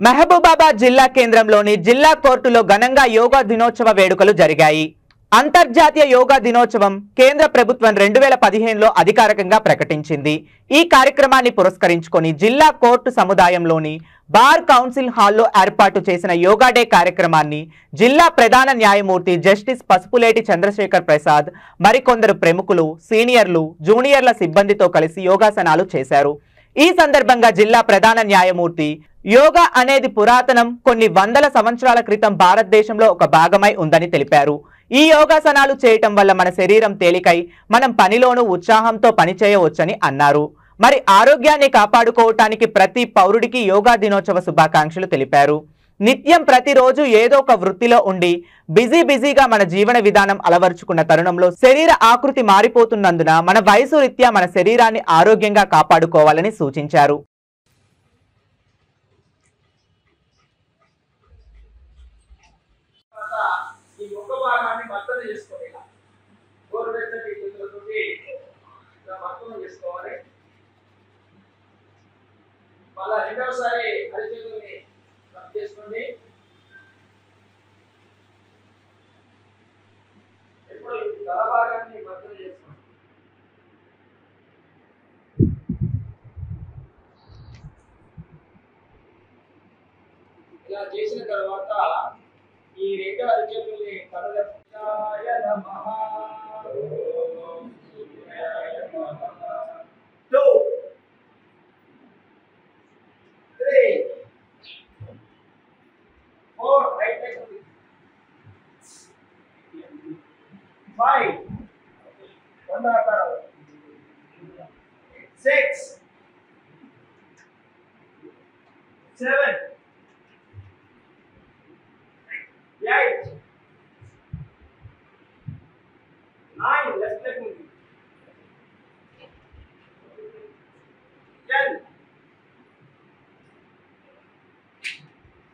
మహబూబాబాద్ జిల్లా కేంద్రంలోని జిల్లా కోర్టులో ఘనంగా యోగా దినోత్సవ వేడుకలు జరిగాయి. అంతర్జాతీయ యోగా దినోత్సవం కేంద్ర ప్రభుత్వం 2015లో అధికారికంగా ప్రకటించింది. ఈ కార్యక్రమాన్ని పురస్కరించుకొని జిల్లా కోర్టు సముదాయంలోని బార్ కౌన్సిల్ హాల్లో ఏర్పాటు చేసిన యోగా డే కార్యక్రమాన్ని జిల్లా ప్రధాన న్యాయమూర్తి జస్టిస్ పసుపులేటి చంద్రశేఖర్ ప్రసాద్ మరికొందరు ప్రముఖులు, సీనియర్లు, జూనియర్ల సిబ్బందితో కలిసి యోగాసనాలు చేశారు. ఈ సందర్భంగా జిల్లా ప్రధాన న్యాయమూర్తి యోగా అనేది పురాతనం, కొన్ని వందల సంవత్సరాల క్రితం భారతదేశంలో ఒక భాగమై ఉందని తెలిపారు. ఈ యోగాసనాలు చేయటం వల్ల మన శరీరం తేలికై మనం పనిలోనూ ఉత్సాహంతో పనిచేయవచ్చని అన్నారు. మరి ఆరోగ్యాన్ని కాపాడుకోవటానికి ప్రతి పౌరుడికి యోగా దినోత్సవ శుభాకాంక్షలు తెలిపారు. నిత్యం ప్రతిరోజు ఏదో ఒక వృత్తిలో ఉండి బిజీగా మన జీవన విధానం అలవర్చుకున్న తరుణంలో శరీర ఆకృతి మారిపోతున్నందున మన వయసు రీత్యా మన శరీరాన్ని ఆరోగ్యంగా కాపాడుకోవాలని సూచించారు. రెండవసారి అరిచేతుల్ని రబ్ చేసుకోండి. ఇప్పుడు తల భాగాన్ని భద్రం చేసుకోండి. ఇలా చేసిన తర్వాత ఈ రెండు అరిచేతుల్ని కనులయ నమః 2 3 4 right leg 5 one more 6 7 8 9 left leg 10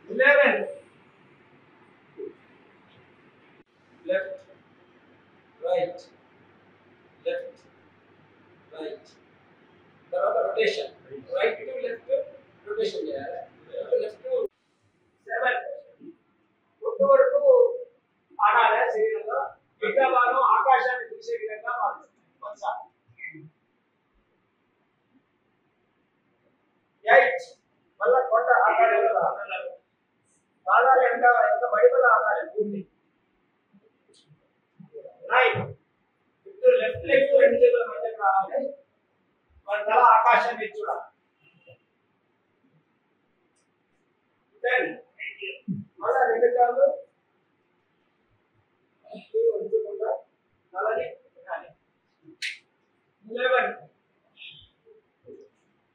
11 left right left right తర్వాత rotation right to left rotation చేయాలి. left to 7 కొట్టు వరకు ఆడాలి. శరీరంలో మిగతా భాగం ఆకాశాన్ని చూసే విధంగా మార్చాలి. 8 మళ్ళా కొండ ఆకాశంలో పాదాలు ఎంత బడిబల ఆడాలి భూమి. 9 ఇప్పుడు లెఫ్ట్ లెగ్ రెండు చేతుల మధ్యకి రావాలి. మన తల ఆకాశాన్ని చూడాలి. 10 మళ్ళా రెండు కాళ్ళు ఉంచకుండా తలని పెట్టాలి. 11